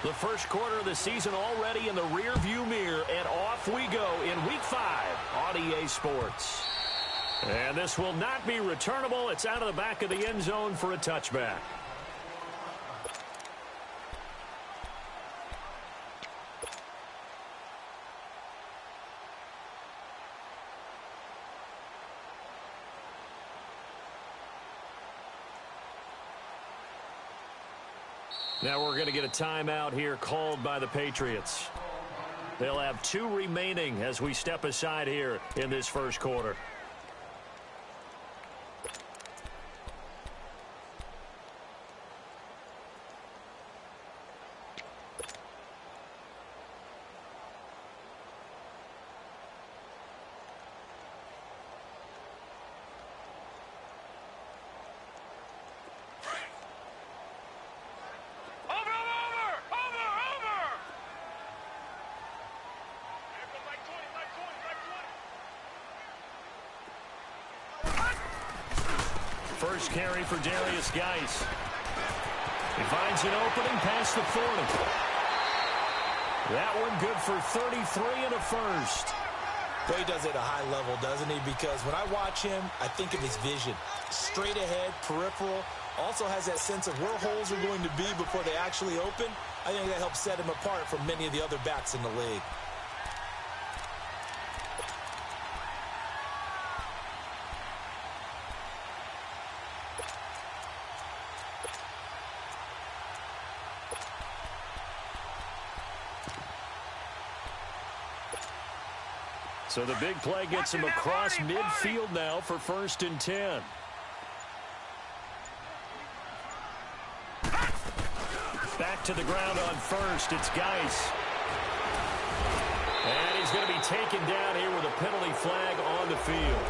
The first quarter of the season already in the rearview mirror, and off we go in Week 5 on EA Sports. And this will not be returnable. It's out of the back of the end zone for a touchback. Now we're going to get a timeout here called by the Patriots. They'll have 2 remaining as we step aside here in this first quarter. First carry for Darius Geis. He finds an opening past the 40. That one good for 33 and a first. Well, he does it at a high level, doesn't he? Because when I watch him, I think of his vision. Straight ahead, peripheral. Also has that sense of where holes are going to be before they actually open. I think that helps set him apart from many of the other backs in the league. So the big play gets him across midfield now for 1st and 10. Back to the ground on 1st. It's Geis. And he's going to be taken down here with a penalty flag on the field.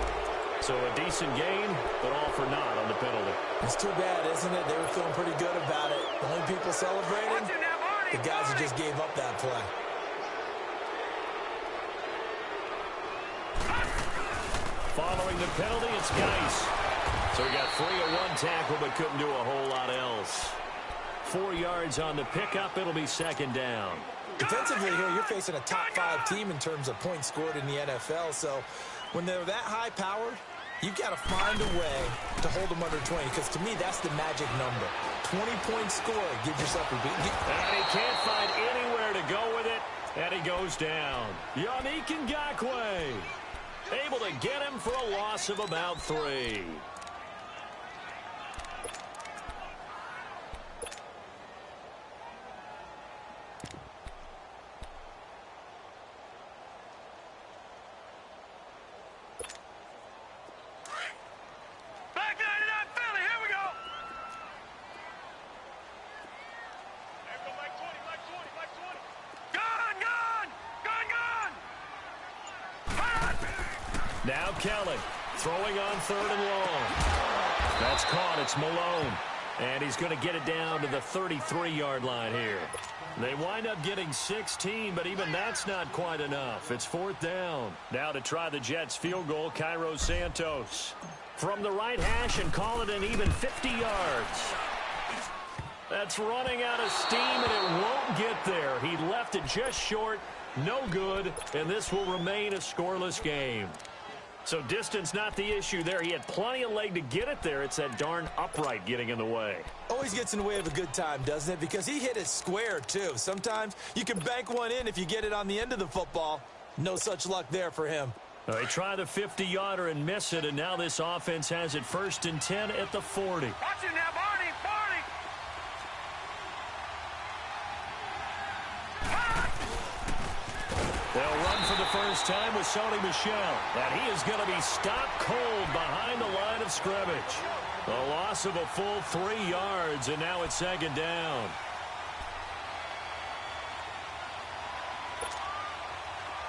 So a decent gain, but all for naught on the penalty. It's too bad, isn't it? They were feeling pretty good about it. The only people celebrating, the guys who just gave up that play. Following the penalty, it's Geis. So he got free of 1 tackle, but couldn't do a whole lot else. 4 yards on the pickup. It'll be 2nd down. Defensively here, you're facing a top 5 team in terms of points scored in the NFL. So when they're that high-powered, you've got to find a way to hold them under 20. Because to me, that's the magic number. 20-point score. Give yourself a beat. And he can't find anywhere to go with it. And he goes down. Yannick Ngakoue able to get him for a loss of about 3. Now Kelly throwing on 3rd and long. That's caught. It's Malone. And he's going to get it down to the 33-yard line here. They wind up getting 16, but even that's not quite enough. It's 4th down. Now to try the Jets field goal, Cairo Santos. From the right hash and call it an even 50 yards. That's running out of steam, and it won't get there. He left it just short. No good, and this will remain a scoreless game. So distance not the issue there. He had plenty of leg to get it there. It's that darn upright getting in the way. Always gets in the way of a good time, doesn't it? Because he hit it square, too. Sometimes you can bank one in if you get it on the end of the football. No such luck there for him. They try the 50-yarder and miss it, and now this offense has it 1st and 10 at the 40. Watch it now, Barney, Barney! They'll run for the first time with Sony Michel. And he is going to be stopped cold behind the line of scrimmage. A loss of a full 3 yards, and now it's 2nd down.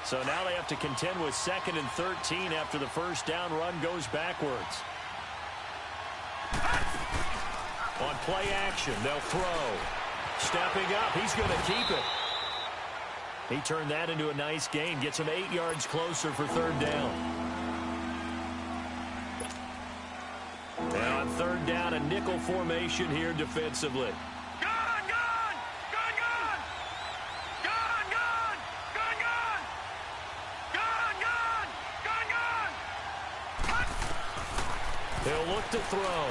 So now they have to contend with 2nd and 13 after the first down run goes backwards. On play action, they'll throw. Stepping up, he's going to keep it. He turned that into a nice gain. Gets him 8 yards closer for 3rd down. Now on 3rd down, a nickel formation here defensively. Gone! He'll look to throw.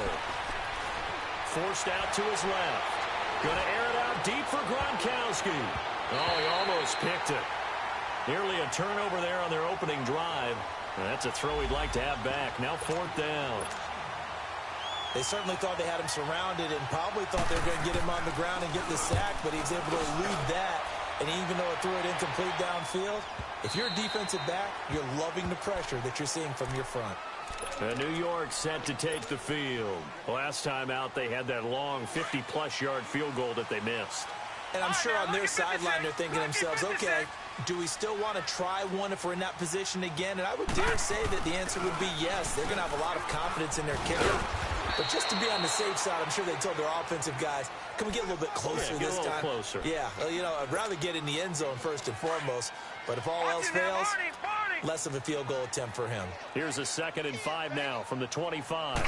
Forced out to his left. Going to air it out deep for Gronkowski. Oh, he almost picked it. Nearly a turnover there on their opening drive. That's a throw he'd like to have back. Now 4th down. They certainly thought they had him surrounded and probably thought they were going to get him on the ground and get the sack, but he was able to elude that. And even though it threw it incomplete downfield, if you're a defensive back, you're loving the pressure that you're seeing from your front. New York set to take the field. Last time out, they had that long 50-plus yard field goal that they missed. And I'm sure on their sideline, they're thinking to themselves, okay, do we still want to try one if we're in that position again? And I would dare say that the answer would be yes. They're going to have a lot of confidence in their kicker. But just to be on the safe side, I'm sure they told their offensive guys, can we get a little bit closer this time? Closer. Yeah, well, you know, I'd rather get in the end zone first and foremost. But if all else fails, less of a field goal attempt for him. Here's a 2nd and 5 now from the 25.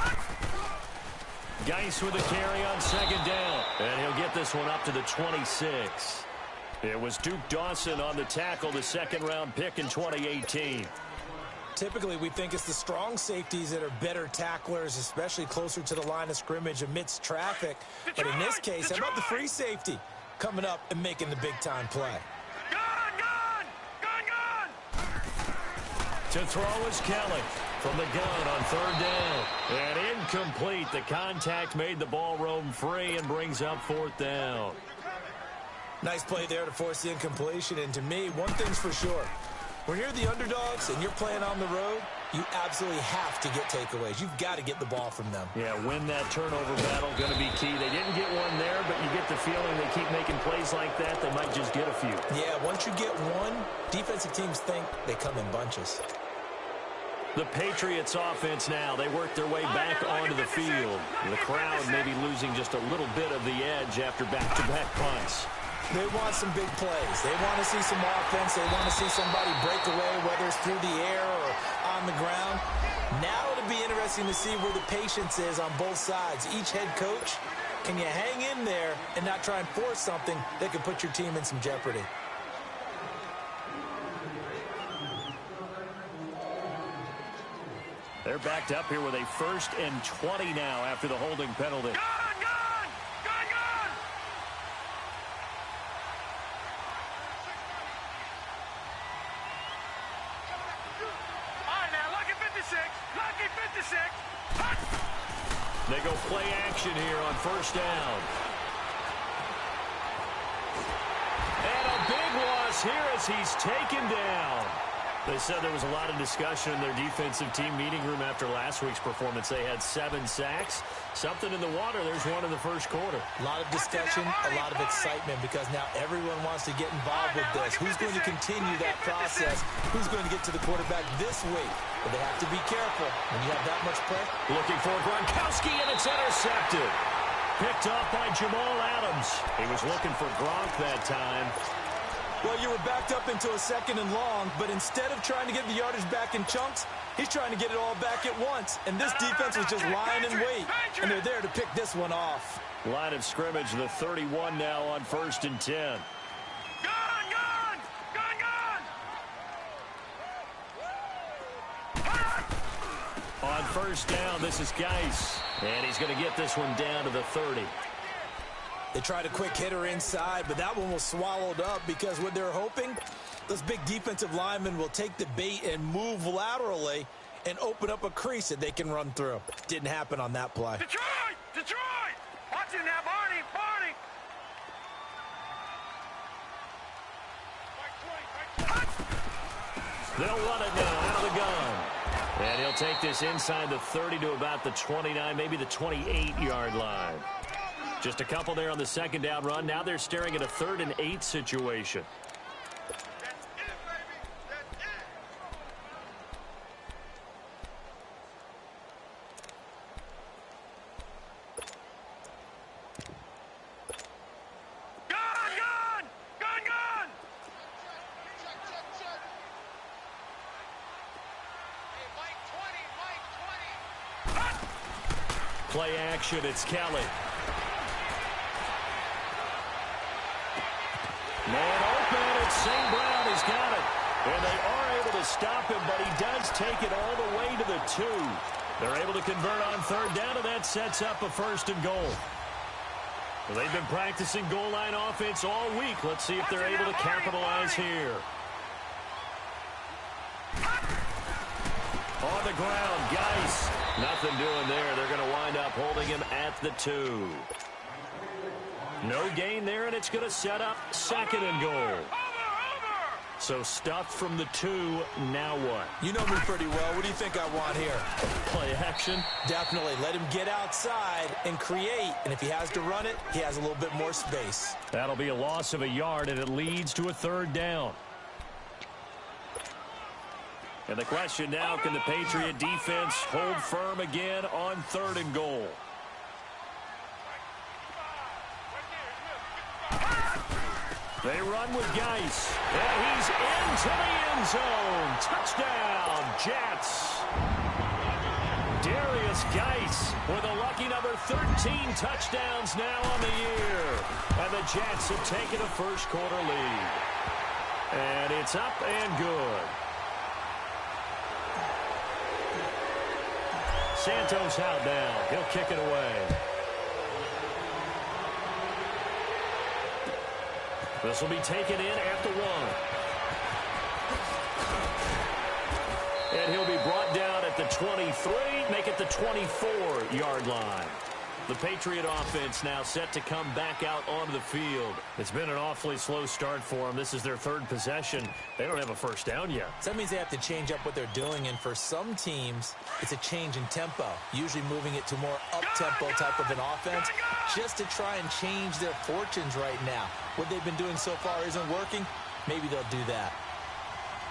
Geis with a carry on 2nd down. And he'll get this one up to the 26. It was Duke Dawson on the tackle, the 2nd-round pick in 2018. Typically, we think it's the strong safeties that are better tacklers, especially closer to the line of scrimmage amidst traffic. But in this case, how about the free safety coming up and making the big-time play? To throw is Kelly from the gun on 3rd down. And incomplete. The contact made the ball roam free and brings up 4th down. Nice play there to force the incompletion. And to me, one thing's for sure. When you're the underdogs and you're playing on the road, you absolutely have to get takeaways. You've got to get the ball from them. Yeah, win that turnover battle, going to be key. They didn't get one there, but you get the feeling they keep making plays like that, they might just get a few. Yeah, once you get one, defensive teams think they come in bunches. The Patriots offense now, they work their way back onto the field. The crowd maybe losing just a little bit of the edge after back-to-back punts. They want some big plays. They want to see some offense. They want to see somebody break away, whether it's through the air or on the ground. Now it'll be interesting to see where the patience is on both sides. Each head coach, can you hang in there and not try and force something that could put your team in some jeopardy? They're backed up here with a 1st and 20 now after the holding penalty. They go play action here on 1st down. And a big loss here as he's taken down. They said there was a lot of discussion in their defensive team meeting room after last week's performance. They had 7 sacks. Something in the water. There's one in the 1st quarter. A lot of discussion, a lot of excitement because now everyone wants to get involved with this. Who's going to continue that process? Who's going to get to the quarterback this week? But they have to be careful when you have that much pressure. Looking for Gronkowski, and it's intercepted. Picked up by Jamal Adams. He was looking for Gronk that time. Well, you were backed up into a 2nd and long, but instead of trying to get the yardage back in chunks, he's trying to get it all back at once. And this defense was just lying in wait, and they're there to pick this one off. Line of scrimmage, the 31 now on 1st and 10. On 1st down, this is Geis. And he's going to get this one down to the 30. They tried a quick hitter inside, but that one was swallowed up because what they're hoping, those big defensive linemen will take the bait and move laterally and open up a crease that they can run through. Didn't happen on that play. Detroit! Detroit! Watch it now, Barney! Barney! They'll run it now out of the gun. And he'll take this inside the 30 to about the 29, maybe the 28-yard line. Just a couple there on the 2nd down run. Now they're staring at a 3rd and 8 situation. Play action, it's Kelly. Man open, it's St. Brown, he's got it. And they are able to stop him, but he does take it all the way to the 2. They're able to convert on third down, and that sets up a 1st and goal. Well, they've been practicing goal line offense all week. Let's see if they're able to capitalize here. On the ground, Geis. Nothing doing there. They're going to wind up holding him at the 2. No gain there, and it's going to set up 2nd and goal. So stuffed from the 2, now what? You know me pretty well. What do you think I want here? Play action? Definitely. Let him get outside and create. And if he has to run it, he has a little bit more space. That'll be a loss of a yard, and it leads to a 3rd down. And the question now, can the Patriot defense hold firm again on 3rd and goal? They run with Geis, and he's into the end zone. Touchdown, Jets. Darius Geis with a lucky number 13 touchdowns now on the year. And the Jets have taken a 1st quarter lead. And it's up and good. Santos out now. He'll kick it away. This will be taken in at the 1. And he'll be brought down at the 23, make it the 24-yard line. The Patriot offense now set to come back out onto the field. It's been an awfully slow start for them. This is their 3rd possession. They don't have a 1st down yet. So that means they have to change up what they're doing, and for some teams, it's a change in tempo, usually moving it to more up-tempo type of an offense, just to try and change their fortunes right now. What they've been doing so far isn't working. Maybe they'll do that.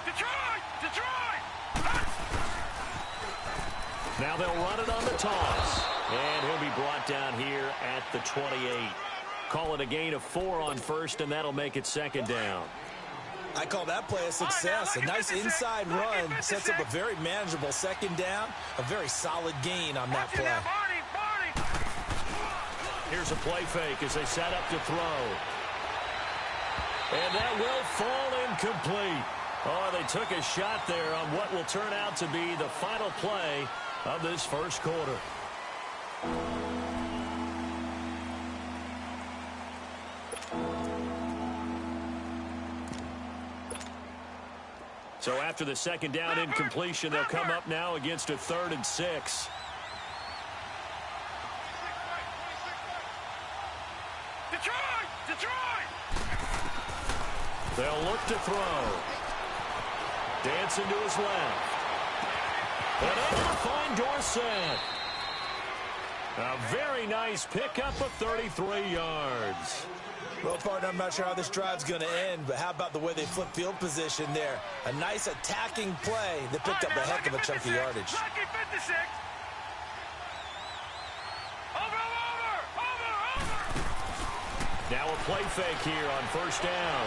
Detroit! Detroit! Now they'll run it on the toss. And he'll be brought down here at the 28. Call it a gain of 4 on 1st, and that'll make it 2nd down. I call that play a success. A nice inside run sets up a very manageable 2nd down. A very solid gain on that play. Here's a play fake as they set up to throw. And that will fall incomplete. Oh, they took a shot there on what will turn out to be the final play of this 1st quarter. So after the 2nd down incompletion, they'll come up now against a 3rd and 6. Detroit! Detroit! They'll look to throw. Dancing to his left. And able to find Dorsett. A very nice pickup of 33 yards. Well, partner, I'm not sure how this drive's going to end, but how about the way they flip field position there? A nice attacking play that picked up a heck of a chunk of yardage. Lucky 56. Over. Now a play fake here on 1st down.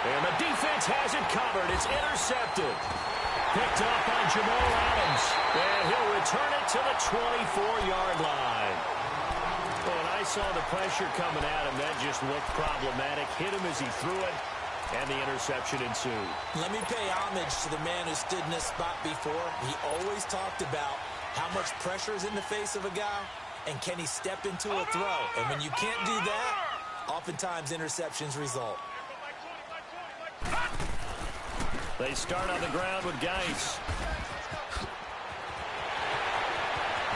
And the defense has it covered. It's intercepted. Picked up on Jamal Adams. And he'll return it to the 24-yard line. Well, when I saw the pressure coming at him, that just looked problematic. Hit him as he threw it, and the interception ensued. Let me pay homage to the man who stood in this spot before. He always talked about how much pressure is in the face of a guy, and can he step into a throw. And when you can't do that, oftentimes interceptions result. They start on the ground with Geis.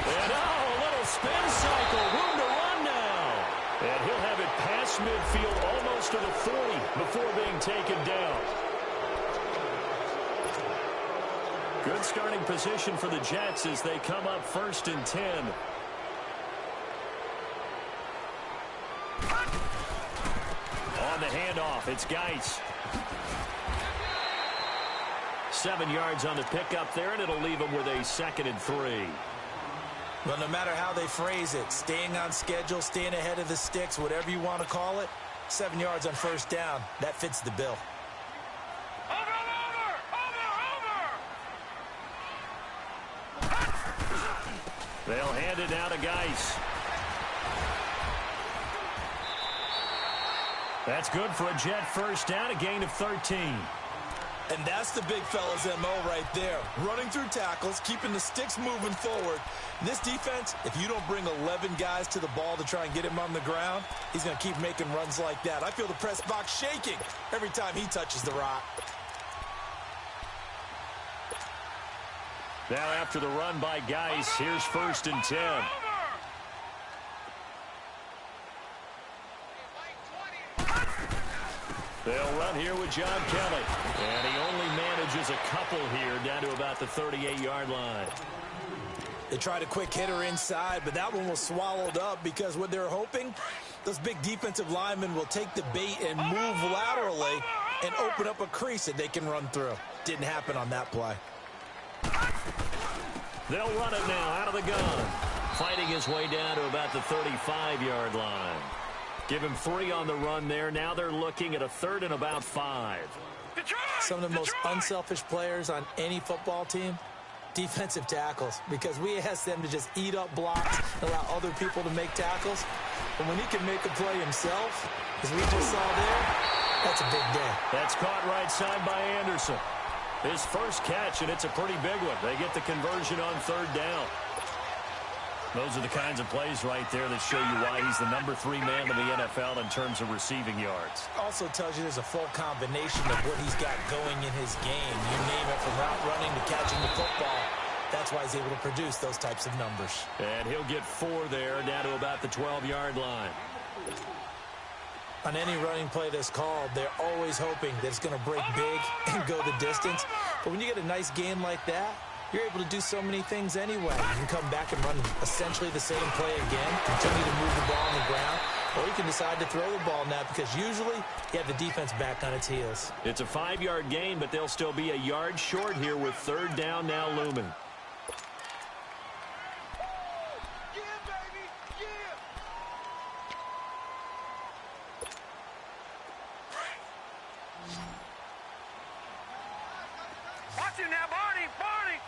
And a little spin cycle. Room to run now. And he'll have it past midfield almost to the 40 before being taken down. Good starting position for the Jets as they come up 1st and 10. On the handoff, it's Geis. 7 yards on the pickup there, and it'll leave them with a 2nd and 3. Well, no matter how they phrase it, staying on schedule, staying ahead of the sticks, whatever you want to call it, 7 yards on 1st down, that fits the bill. They'll hand it now to Geis. That's good for a Jet 1st down, a gain of 13. And that's the big fella's MO right there. Running through tackles, keeping the sticks moving forward. In this defense, if you don't bring 11 guys to the ball to try and get him on the ground, he's going to keep making runs like that. I feel the press box shaking every time he touches the rock. Now after the run by Geis, here's 1st and 10. They'll run here with John Kelly. And he only manages a couple here down to about the 38-yard line. They tried a quick hitter inside, but that one was swallowed up because what they're hoping, those big defensive linemen will take the bait and move laterally and open up a crease that they can run through. Didn't happen on that play. They'll run it now out of the gun. Fighting his way down to about the 35-yard line. Give him 3 on the run there. Now they're looking at a 3rd and about 5. Some of the most unselfish players on any football team, defensive tackles, because we ask them to just eat up blocks and allow other people to make tackles. But when he can make a play himself, as we just saw there, that's a big day. That's caught right side by Anderson. His first catch, and it's a pretty big one. They get the conversion on 3rd down. Those are the kinds of plays right there that show you why he's the number 3 man in the NFL in terms of receiving yards. Also tells you there's a full combination of what he's got going in his game. You name it, from route running to catching the football. That's why he's able to produce those types of numbers. And he'll get 4 there, down to about the 12-yard line. On any running play that's called, they're always hoping that it's going to break big and go the distance. But when you get a nice game like that, you're able to do so many things anyway. You can come back and run essentially the same play again, continue to move the ball on the ground, or you can decide to throw the ball now because usually you have the defense back on its heels. It's a 5-yard gain, but they'll still be a yard short here with 3rd down now looming. Watch him now, Barney! Barney!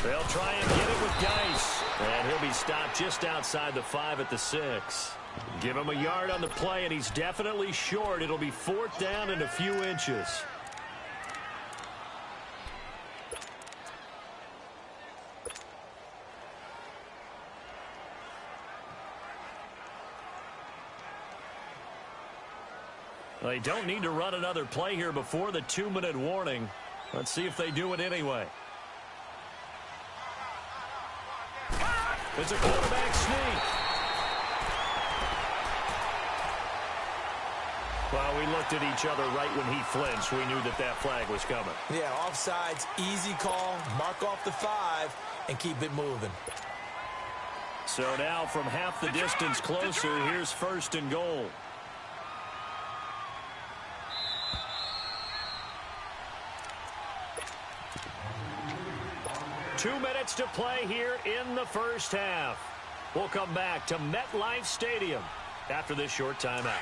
They'll try and get it with Geis. And he'll be stopped just outside the 5 at the 6. Give him a yard on the play, and he's definitely short. It'll be 4th down and a few inches. They don't need to run another play here before the 2-minute warning. Let's see if they do it anyway. It's a quarterback sneak. Well, we looked at each other right when he flinched. We knew that that flag was coming. Yeah, offsides, easy call, mark off the 5, and keep it moving. So now from half the distance closer, here's 1st and goal. Two minutes to play here in the first half. We'll come back to MetLife Stadium after this short timeout.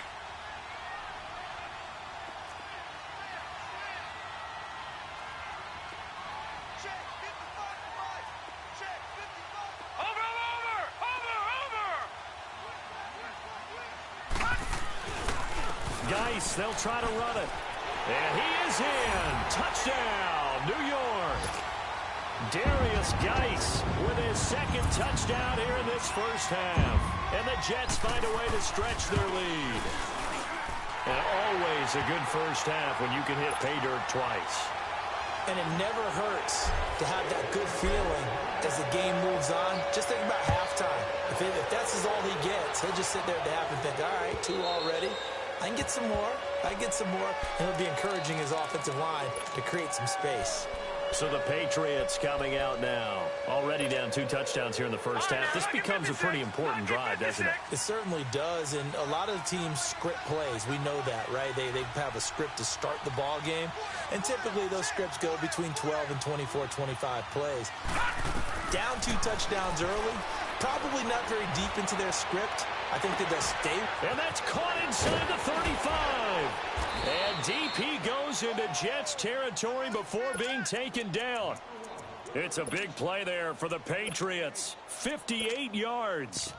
Geis, they'll try to run it. And he is in. Touchdown, New York. Darius Geis with his 2nd touchdown here in this first half. And the Jets find a way to stretch their lead. And always a good first half when you can hit pay dirt twice. And it never hurts to have that good feeling as the game moves on. Just think about halftime. If that's all he gets, he'll just sit there at the half and think, all right, 2 already. I can get some more. I can get some more. And he'll be encouraging his offensive line to create some space. So the Patriots coming out now. Already down 2 touchdowns here in the first half. This becomes a pretty important drive, doesn't it? It certainly does, and a lot of the teams script plays. We know that, right? They have a script to start the ball game, and typically those scripts go between 12 and 24, 25 plays. Down 2 touchdowns early, probably not very deep into their script. I think that they'll stay. And that's caught inside the 35. And DP goes into Jets territory before being taken down. It's a big play there for the Patriots. 58 yards.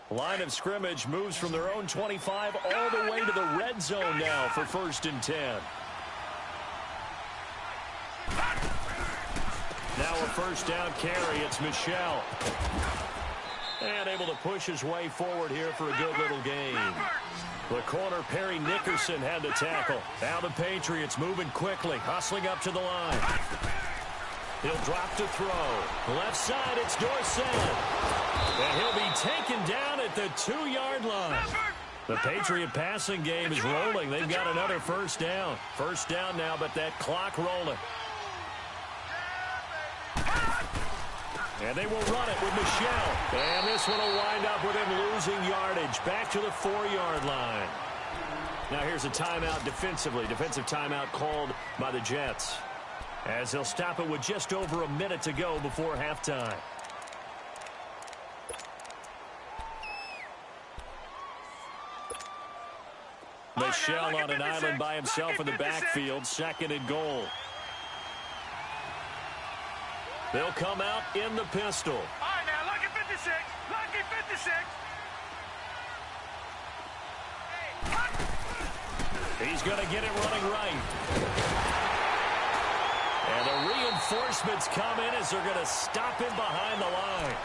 Line of scrimmage moves from their own 25 all the way to the red zone now for 1st and 10. Now a first down carry. It's Michel. And able to push his way forward here for a good little gain. The corner, Perry Nickerson, had the tackle. Now the Patriots moving quickly, hustling up to the line. He'll drop to throw. Left side, it's Dorsett. And he'll be taken down at the 2-yard line. The Patriot passing game is rolling. They've got another first down. First down now, but that clock rolling. And they will run it with Michel. And this one will wind up with him losing yardage. Back to the 4-yard line. Now here's a timeout defensively. Defensive timeout called by the Jets, as they'll stop it with just over a minute to go before halftime. Michel on an island by himself in the backfield. 2nd and goal. They'll come out in the pistol. All right, now, lucky 56. Lucky 56. He's going to get it running right. And the reinforcements come in as they're going to stop him behind the line.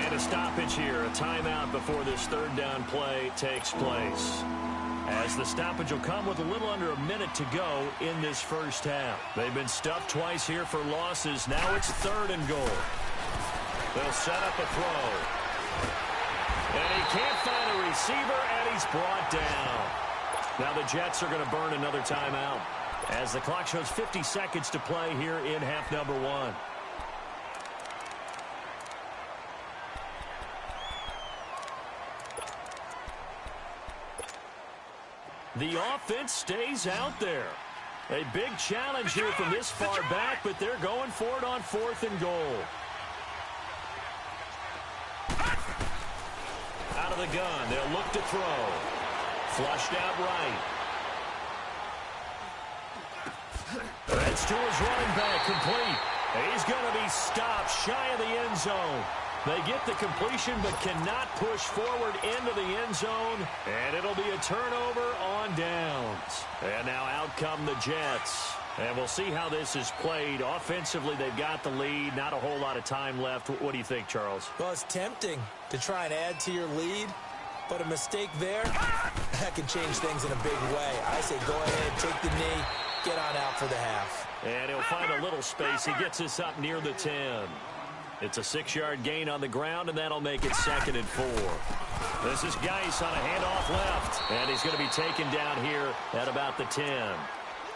And a stoppage here. A timeout before this 3rd down play takes place, as the stoppage will come with a little under a minute to go in this first half. They've been stuffed twice here for losses. Now it's 3rd and goal. They'll set up a throw. And he can't find a receiver, and he's brought down. Now the Jets are going to burn another timeout, as the clock shows 50 seconds to play here in half number 1. The offense stays out there. A big challenge here from this far back, but they're going for it on 4th and goal. Out of the gun, they'll look to throw. Flushed out right. That's to his running back, complete. He's going to be stopped shy of the end zone. They get the completion but cannot push forward into the end zone, and it'll be a turnover on downs. And now out come the Jets. And we'll see how this is played. Offensively, they've got the lead. Not a whole lot of time left. What do you think, Charles? Well, it's tempting to try and add to your lead, but a mistake there, that can change things in a big way. I say go ahead, take the knee, get on out for the half. And he'll find a little space. He gets us up near the 10. It's a 6-yard gain on the ground, and that'll make it 2nd and 4. This is Geis on a handoff left, and he's going to be taken down here at about the 10.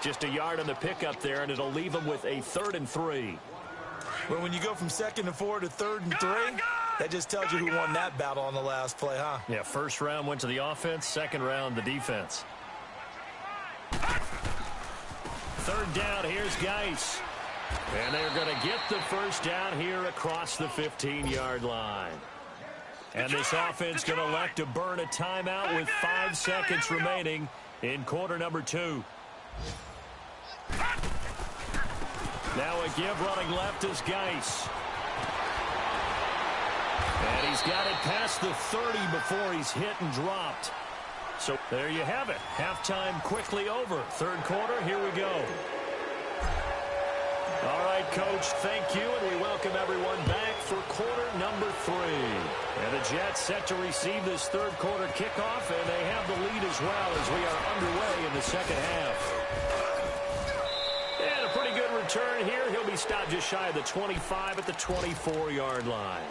Just a yard on the pickup there, and it'll leave him with a 3rd and 3. Well, when you go from 2nd and 4 to 3rd and 3, that just tells you who won that battle on the last play, huh? Yeah, first round went to the offense, second round the defense. 3rd down, here's Geis. And they're going to get the first down here across the 15-yard line. And this offense going to elect to burn a timeout with 5 seconds remaining in quarter number 2. Now a give running left is Geis. And he's got it past the 30 before he's hit and dropped. So there you have it. Halftime quickly over. 3rd quarter, here we go. All right, Coach, thank you, and we welcome everyone back for quarter number 3. And the Jets set to receive this 3rd quarter kickoff, and they have the lead as well as we are underway in the 2nd half. And a pretty good return here. He'll be stopped just shy of the 25 at the 24-yard line.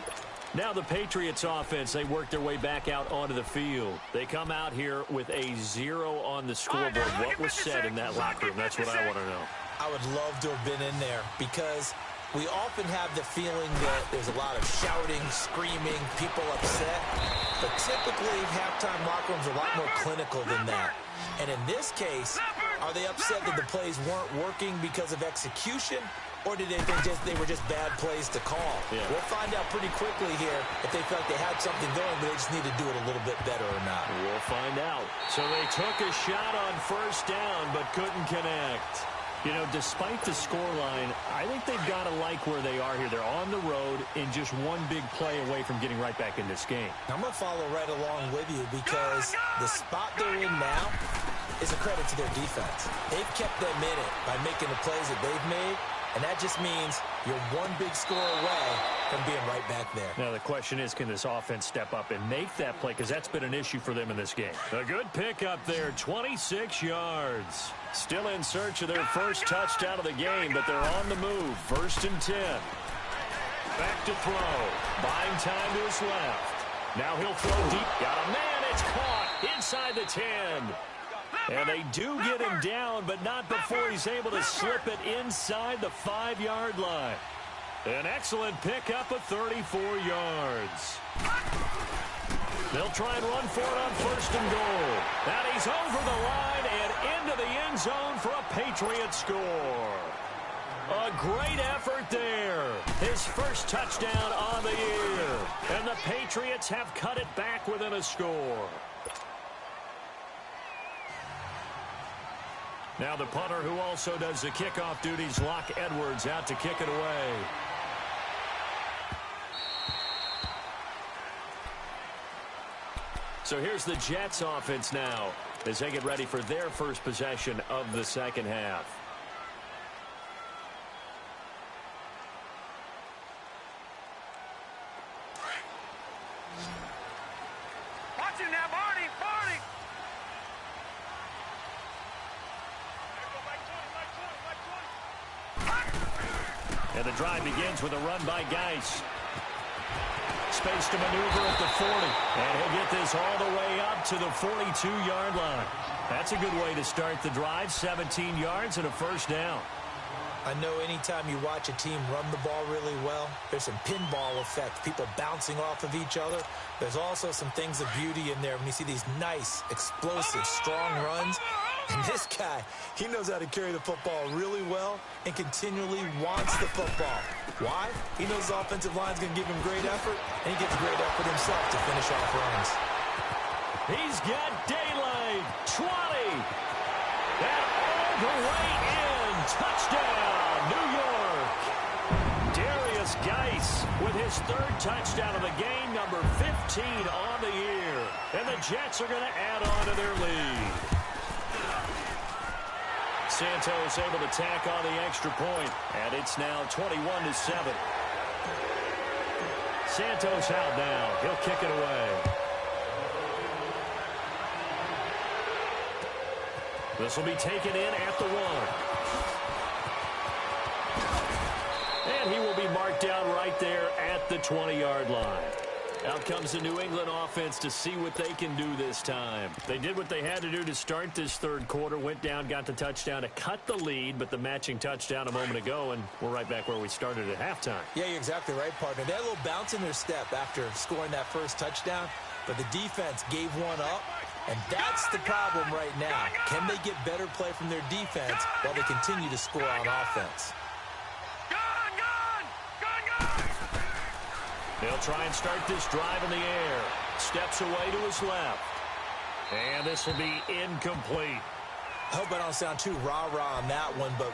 Now the Patriots offense, they work their way back out onto the field. They come out here with a 0 on the scoreboard. What was said in that locker room? That's what I want to know. I would love to have been in there, because we often have the feeling that there's a lot of shouting, screaming, people upset. But typically, halftime locker rooms are a lot more clinical than that. And in this case, are they upset that the plays weren't working because of execution, or did they think they were just bad plays to call? Yeah. We'll find out pretty quickly here if they felt they had something going, but they just need to do it a little bit better or not. We'll find out. So they took a shot on 1st down, but couldn't connect. You know, despite the scoreline, I think they've got to like where they are here. They're on the road and just one big play away from getting right back in this game. I'm going to follow right along with you because the spot they're in now is a credit to their defense. They've kept them in it by making the plays that they've made, and that just means you're one big score away from being right back there. Now, the question is, can this offense step up and make that play? Because that's been an issue for them in this game. A good pickup there, 26 yards. Still in search of their first touchdown of the game, but they're on the move. 1st and 10. Back to throw. Buying time to his left. Now he'll throw deep. Got a man. It's caught inside the 10. And they do get him down, but not before he's able to slip it inside the 5-yard line. An excellent pickup of 34 yards. They'll try and run for it on 1st and goal. And he's over the line and into the end zone for a Patriot score. A great effort there. His first touchdown on the year. And the Patriots have cut it back within a score. Now the punter who also does the kickoff duties, Locke Edwards, out to kick it away. So here's the Jets offense now as they get ready for their first possession of the second half. Watch him now, Barney! Barney! And the drive begins with a run by Geis. Space to maneuver at the 40. And he'll get this all the way up to the 42-yard line. That's a good way to start the drive. 17 yards and a first down. I know anytime you watch a team run the ball really well, there's some pinball effect, people bouncing off of each other. There's also some things of beauty in there when you see these nice, explosive, strong runs. And this guy, he knows how to carry the football really well and continually wants the football. Why? He knows the offensive line's going to give him great effort, and he gets great effort himself to finish off runs. He's got daylight. 20. That all the way in. Touchdown, New York. Darius Geis with his 3rd touchdown of the game, number 15 on the year. And the Jets are going to add on to their lead. Santos able to tack on the extra point, and it's now 21-7. Santos out now. He'll kick it away. This will be taken in at the 1. And he will be marked down right there at the 20-yard line. Out comes the New England offense to see what they can do this time. They did what they had to do to start this 3rd quarter. Went down, got the touchdown to cut the lead, but the matching touchdown a moment ago, and we're right back where we started at halftime. Yeah, you're exactly right, partner. They had a little bounce in their step after scoring that first touchdown, but the defense gave one up, and that's the problem right now. Can they get better play from their defense while they continue to score on offense? They'll try and start this drive in the air. Steps away to his left. And this will be incomplete. I hope I don't sound too rah-rah on that one, but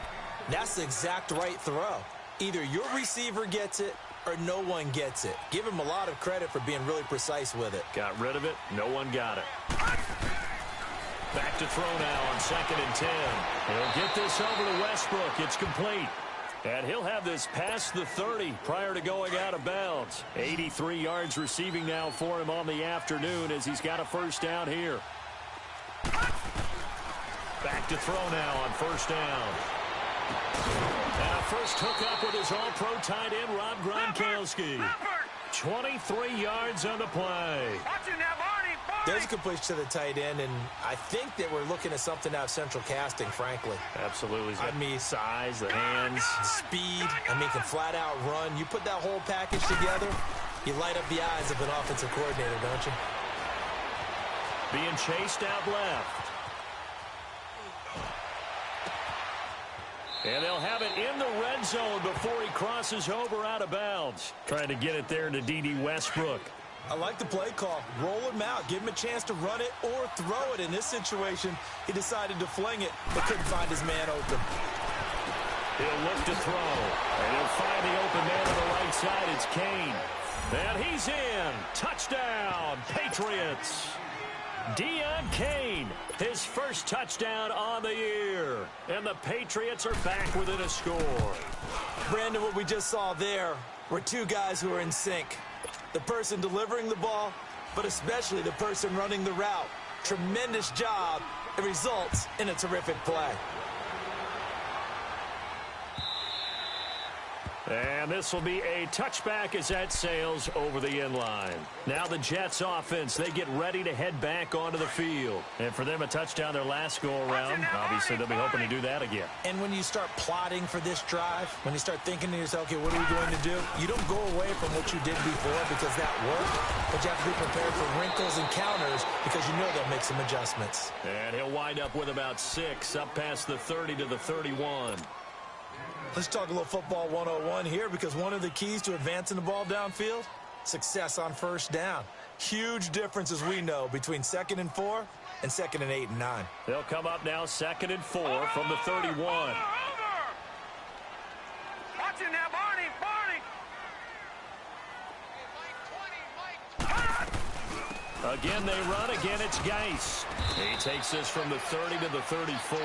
that's the exact right throw. Either your receiver gets it or no one gets it. Give him a lot of credit for being really precise with it. Got rid of it. No one got it. Back to throw now on 2nd and 10. He'll get this over to Westbrook. It's complete. And he'll have this past the 30 prior to going out of bounds. 83 yards receiving now for him on the afternoon as he's got a first down here. Back to throw now on 1st down. And a first hookup with his all-pro tight end, Rob Gronkowski. 23 yards on the play. There's a completion to the tight end, and I think that we're looking at something out of central casting, frankly. Absolutely. I mean, size, the hands. Speed. I mean, can flat out run. You put that whole package together, you light up the eyes of an offensive coordinator, don't you? Being chased out left. And they'll have it in the red zone before he crosses over out of bounds. Trying to get it there to D.D. Westbrook. I like the play call. Roll him out. Give him a chance to run it or throw it. In this situation, he decided to fling it, but couldn't find his man open. He'll look to throw. And he'll find the open man on the right side. It's Kane. And he's in. Touchdown, Patriots. Deon Kane, his first touchdown on the year. And the Patriots are back within a score. Brandon, what we just saw there were two guys who are in sync. The person delivering the ball, but especially the person running the route. Tremendous job. It results in a terrific play. And this will be a touchback as that sails over the end line. Now the Jets offense, they get ready to head back onto the field. And for them, a touchdown their last go-around. Obviously, they'll be hoping to do that again. And when you start plotting for this drive, when you start thinking to yourself, okay, what are we going to do? You don't go away from what you did before because that worked, but you have to be prepared for wrinkles and counters because you know they'll make some adjustments. And he'll wind up with about 6, up past the 30 to the 31. Let's talk a little football 101 here because one of the keys to advancing the ball downfield, success on first down. Huge difference, as we know, between 2nd and 4 and 2nd and 8 and 9. They'll come up now 2nd and 4 from the 31. Over. Watch it now, Barney. Again, they run. Again, it's Geis. He takes this from the 30 to the 34.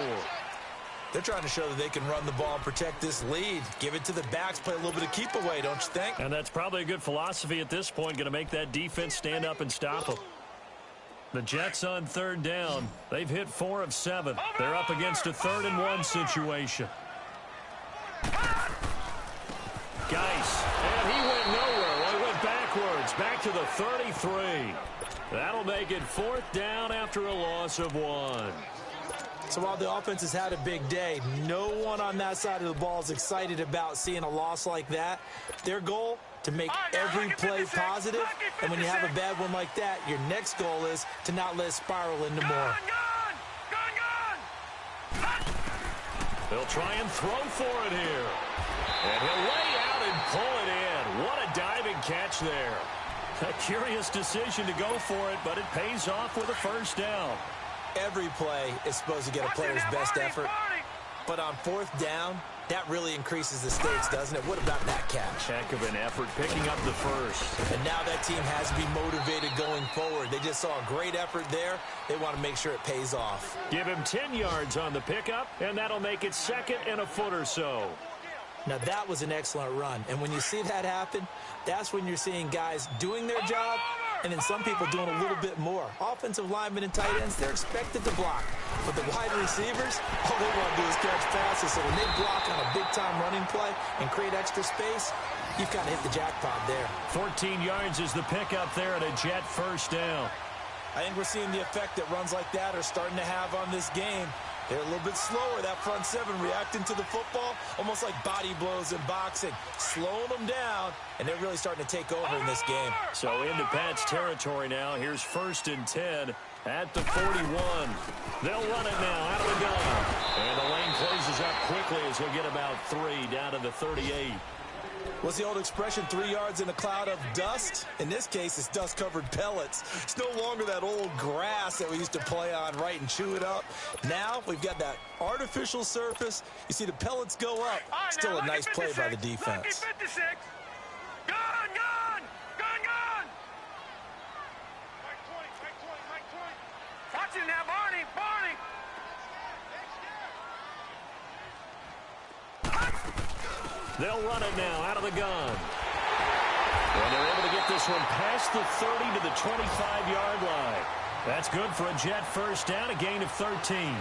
They're trying to show that they can run the ball and protect this lead. Give it to the backs, play a little bit of keep away, don't you think? And that's probably a good philosophy at this point, going to make that defense stand up and stop them. The Jets on 3rd down. They've hit 4 of 7. They're up against a 3rd and 1 situation. Geis, and he went nowhere. Well, he went backwards, back to the 33. That'll make it 4th down after a loss of 1. So while the offense has had a big day, no one on that side of the ball is excited about seeing a loss like that. Their goal, to make every play positive. And when you have a bad one like that, your next goal is to not let it spiral into more. They'll try and throw for it here. And he'll lay out and pull it in. What a diving catch there. A curious decision to go for it, but it pays off with a first down. Every play is supposed to get a player's best effort, but on 4th down, that really increases the stakes, doesn't it? What about that catch? Heck of an effort picking up the first. And now that team has to be motivated going forward. They just saw a great effort there. They want to make sure it pays off. Give him 10 yards on the pickup, and that'll make it 2nd and a foot or so. Now, that was an excellent run. And when you see that happen, that's when you're seeing guys doing their job and then some people doing a little bit more. Offensive linemen and tight ends, they're expected to block. But the wide receivers, all they want to do is catch passes. So when they block on a big-time running play and create extra space, you've got to hit the jackpot there. 14 yards is the pickup there at a Jet first down. I think we're seeing the effect that runs like that are starting to have on this game. They're a little bit slower, that front 7, reacting to the football, almost like body blows in boxing, slowing them down, and they're really starting to take over in this game. So into Pat's territory now. Here's 1st and 10 at the 41. They'll run it now out of the gun. And the lane closes up quickly as he'll get about 3 down to the 38. What's the old expression, 3 yards in a cloud of dust? In this case, it's dust-covered pellets. It's no longer that old grass that we used to play on, right, and chew it up. Now we've got that artificial surface. You see the pellets go up. Still a nice play by the defense. Watch it now, Barney. They'll run it now out of the gun. And they're able to get this one past the 30 to the 25-yard line. That's good for a Jet first down, a gain of 13.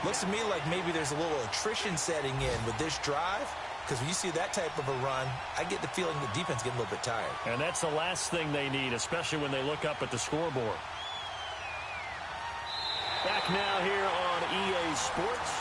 Looks to me like maybe there's a little attrition setting in with this drive, because when you see that type of a run, I get the feeling the defense getting a little bit tired. And that's the last thing they need, especially when they look up at the scoreboard. Back now here on EA Sports.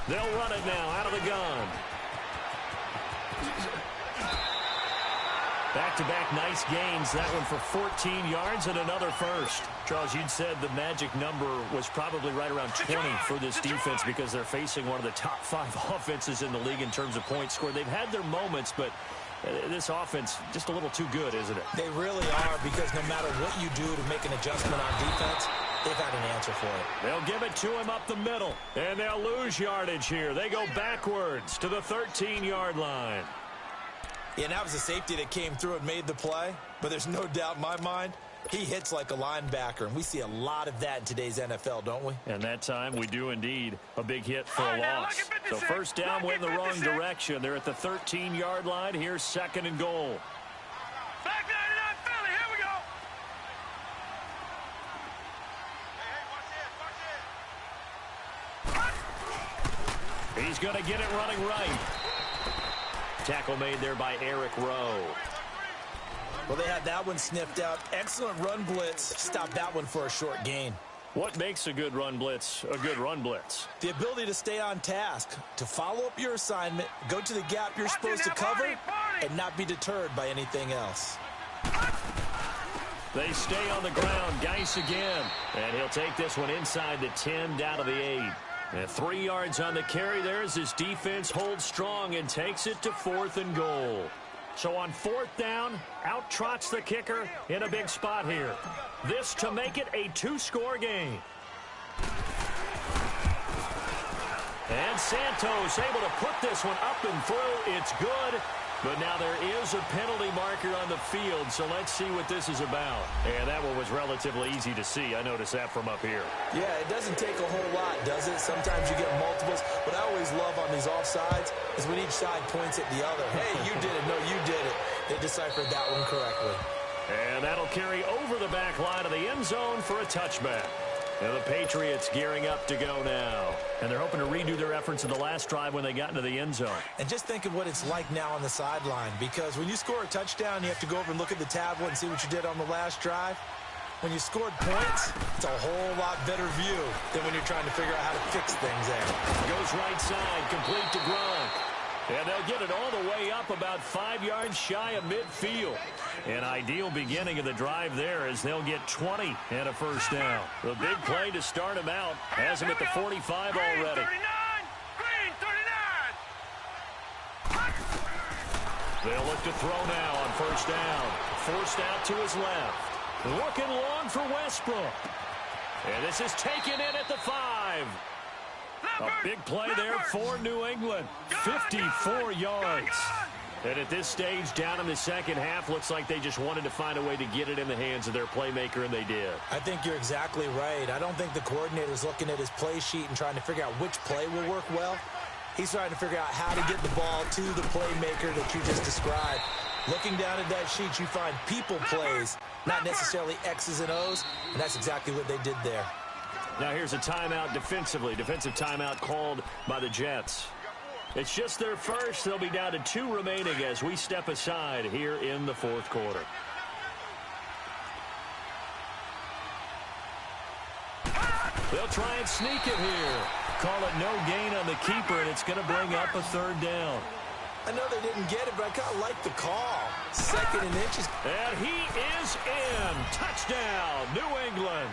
They'll run it now out of the gun. Back-to-back nice gains. That one for 14 yards and another first. Charles, you'd said the magic number was probably right around 20 for this defense because they're facing one of the top 5 offenses in the league in terms of points scored. They've had their moments, but this offense just a little too good, isn't it? They really are, because no matter what you do to make an adjustment on defense, they've had an answer for it. They'll give it to him up the middle, and they'll lose yardage here. They go backwards to the 13-yard line. Yeah, and that was a safety that came through and made the play, but there's no doubt in my mind, he hits like a linebacker, and we see a lot of that in today's NFL, don't we? And that time, we do indeed. A big hit for a loss. So first down went in the wrong direction. They're at the 13-yard line. Here's 2nd and goal. Back 99 Philly, here we go. Hey, He's going to get it running right. Tackle made there by Eric Rowe. Well, they had that one sniffed out. Excellent run blitz. Stopped that one for a short gain. What makes a good run blitz a good run blitz? The ability to stay on task, to follow up your assignment, go to the gap you're supposed to cover, and not be deterred by anything else. They stay on the ground. Geis again. And he'll take this one inside the 10, down to the 8. And 3 yards on the carry there as his defense holds strong and takes it to 4th and goal. So on 4th down, out trots the kicker in a big spot here. This to make it a 2-score game. And Santos able to put this one up and through. It's good. But now there is a penalty marker on the field, so let's see what this is about. And that one was relatively easy to see. I noticed that from up here. Yeah, it doesn't take a whole lot, does it? Sometimes you get multiples. What I always love on these offsides is when each side points at the other. Hey, you did it. No, you did it. They deciphered that one correctly. And that'll carry over the back line of the end zone for a touchback. And the Patriots gearing up to go now. And they're hoping to redo their efforts in the last drive when they got into the end zone. And just think of what it's like now on the sideline, because when you score a touchdown, you have to go over and look at the tablet and see what you did on the last drive. When you scored points, it's a whole lot better view than when you're trying to figure out how to fix things there. Goes right side, complete to Gronk. And they'll get it all the way up about 5 yards shy of midfield. An ideal beginning of the drive there as they'll get 20 and a first down. The big play to start him out has him at the 45 already. Green 39. They'll look to throw now on first down. Forced out to his left. Looking long for Westbrook. And this is taken in at the 5. A big play there for New England. 54 yards. And at this stage, down in the second half, looks like they just wanted to find a way to get it in the hands of their playmaker, and they did. I think you're exactly right. I don't think the coordinator's looking at his play sheet and trying to figure out which play will work well. He's trying to figure out how to get the ball to the playmaker that you just described. Looking down at that sheet, you find people plays, not necessarily X's and O's, and that's exactly what they did there. Now here's a timeout defensively. Defensive timeout called by the Jets. It's just their first. They'll be down to 2 remaining as we step aside here in the 4th quarter. They'll try and sneak it here. Call it no gain on the keeper, and it's going to bring up a 3rd down. I know they didn't get it, but I kind of like the call. 2nd and inches. And he is in. Touchdown, New England.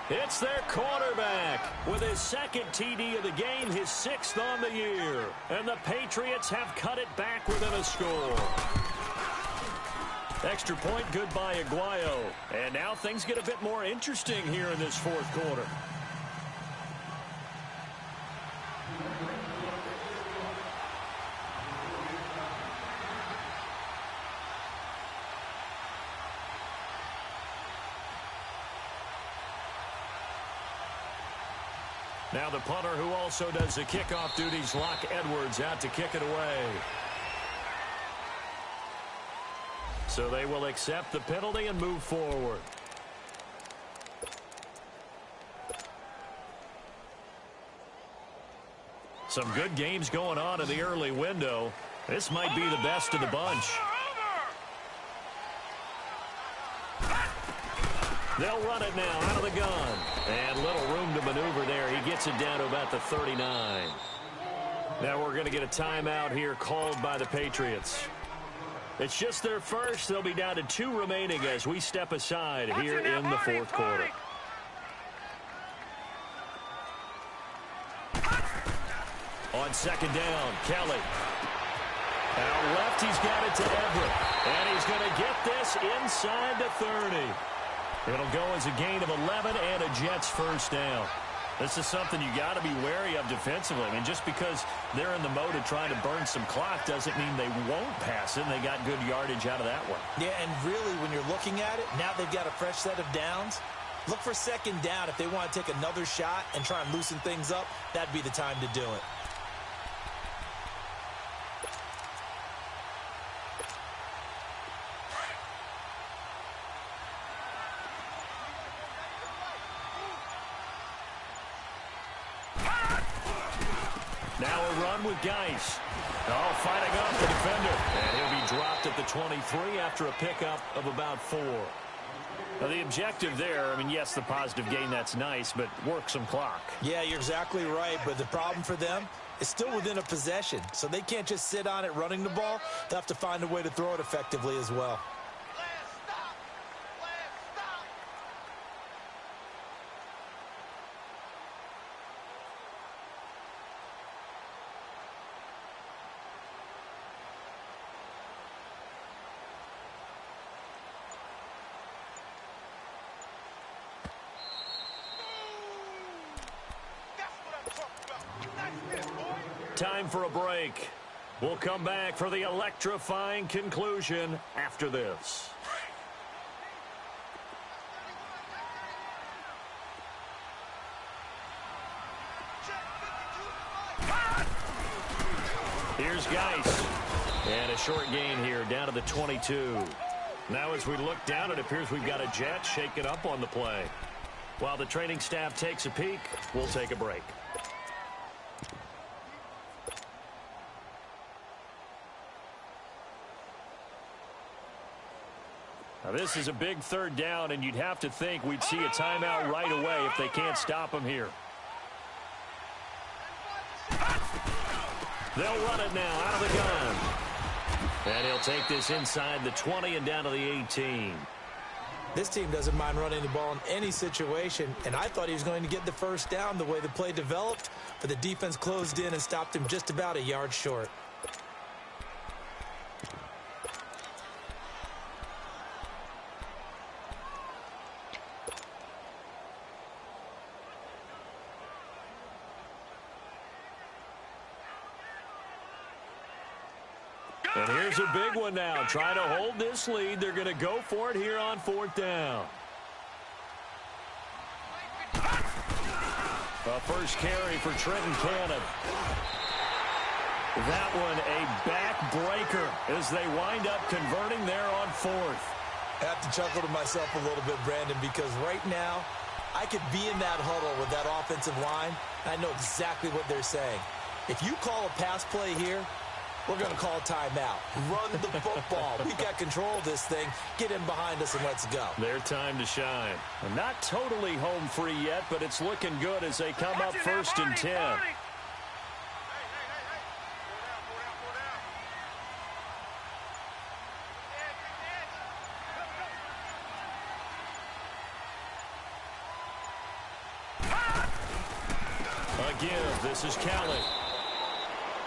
It's their quarterback with his 2nd TD of the game, his 6th on the year. And the Patriots have cut it back within a score. Extra point, good by Aguayo. And now things get a bit more interesting here in this 4th quarter. Now the punter who also does the kickoff duties, Locke Edwards, out to kick it away. So they will accept the penalty and move forward. Some good games going on in the early window. This might be the best of the bunch. They'll run it now out of the gun. And little room to maneuver there. He gets it down to about the 39. Now we're going to get a timeout here called by the Patriots. It's just their first. They'll be down to 2 remaining as we step aside here in the fourth quarter. On second down, Kelly. Out left, he's got it to Everett. And he's going to get this inside the 30. It'll go as a gain of 11 and a Jets first down. This is something you got to be wary of defensively. I mean, just because they're in the mode of trying to burn some clock doesn't mean they won't pass it. And they got good yardage out of that one. Yeah, and really, when you're looking at it, now they've got a fresh set of downs. Look for second down. If they want to take another shot and try and loosen things up, that'd be the time to do it. Now a run with Geis. Oh, fighting off the defender. And he'll be dropped at the 23 after a pickup of about 4. Now, the objective there, I mean, yes, the positive gain, that's nice, but work some clock. Yeah, you're exactly right, but the problem for them is still within a possession, so they can't just sit on it running the ball. They'll have to find a way to throw it effectively as well. Time for a break. We'll come back for the electrifying conclusion after this. Here's Geis. And a short gain here down to the 22. Now as we look down, it appears we've got a Jet shaken up on the play. While the training staff takes a peek, we'll take a break. Now, this is a big third down, and you'd have to think we'd see a timeout right away if they can't stop him here. They'll run it now out of the gun. And he'll take this inside the 20 and down to the 18. This team doesn't mind running the ball in any situation, and I thought he was going to get the first down the way the play developed, but the defense closed in and stopped him just about a yard short. And here's a big one now. Trying to hold this lead. They're going to go for it here on fourth down. A first carry for Trenton Cannon. That one a backbreaker as they wind up converting there on fourth. I have to chuckle to myself a little bit, Brandon, because right now I could be in that huddle with that offensive line, and I know exactly what they're saying. If you call a pass play here, we're going to call a timeout. Run the football. We got control of this thing. Get in behind us and let's go. Their time to shine. And not totally home free yet, but it's looking good as they come up first and 10. Again, this is Kelly.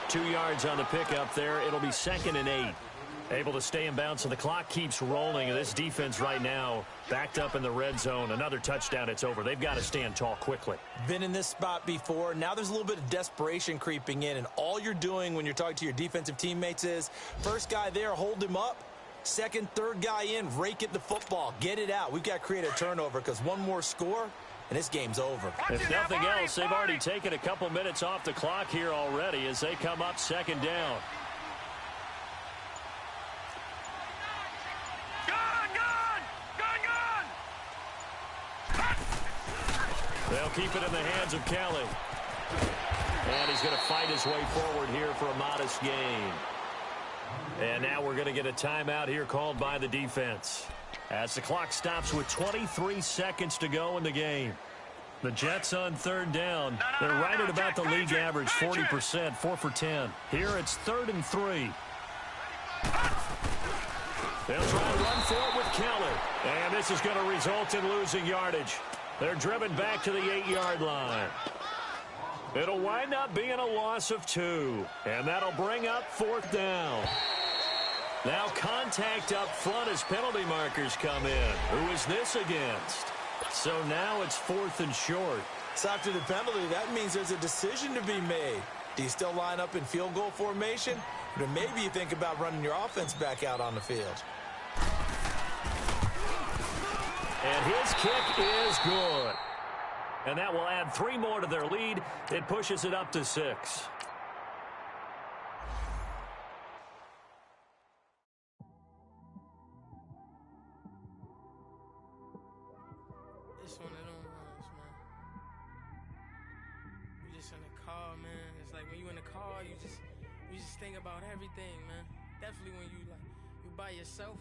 2 yards on the pickup there. It'll be 2nd and 8. Able to stay in bounds, so the clock keeps rolling. And this defense right now backed up in the red zone. Another touchdown, it's over. They've got to stand tall quickly. Been in this spot before. Now there's a little bit of desperation creeping in. And all you're doing when you're talking to your defensive teammates is, first guy there, hold him up. Second, third guy in, rake at the football. Get it out. We've got to create a turnover because one more score, and this game's over. If nothing else, they've already taken a couple minutes off the clock here already as they come up 2nd down. They'll keep it in the hands of Kelly. And he's going to fight his way forward here for a modest gain. And now we're going to get a timeout here called by the defense as the clock stops with 23 seconds to go in the game. The Jets on 3rd down. They're right at about the league average, 40%, 4 for 10. Here it's 3rd and 3. They'll try and run for it with Keller. And this is going to result in losing yardage. They're driven back to the 8-yard line. It'll wind up being a loss of 2. And that'll bring up 4th down. Now contact up front as penalty markers come in. Who is this against? So now it's 4th and short. So after the penalty, that means there's a decision to be made. Do you still line up in field goal formation? Or maybe you think about running your offense back out on the field. And his kick is good. And that will add 3 more to their lead. It pushes it up to 6. It's one of them ones, man. You just in the car, man. It's like when you in the car, you just think about everything, man. Definitely when you by yourself.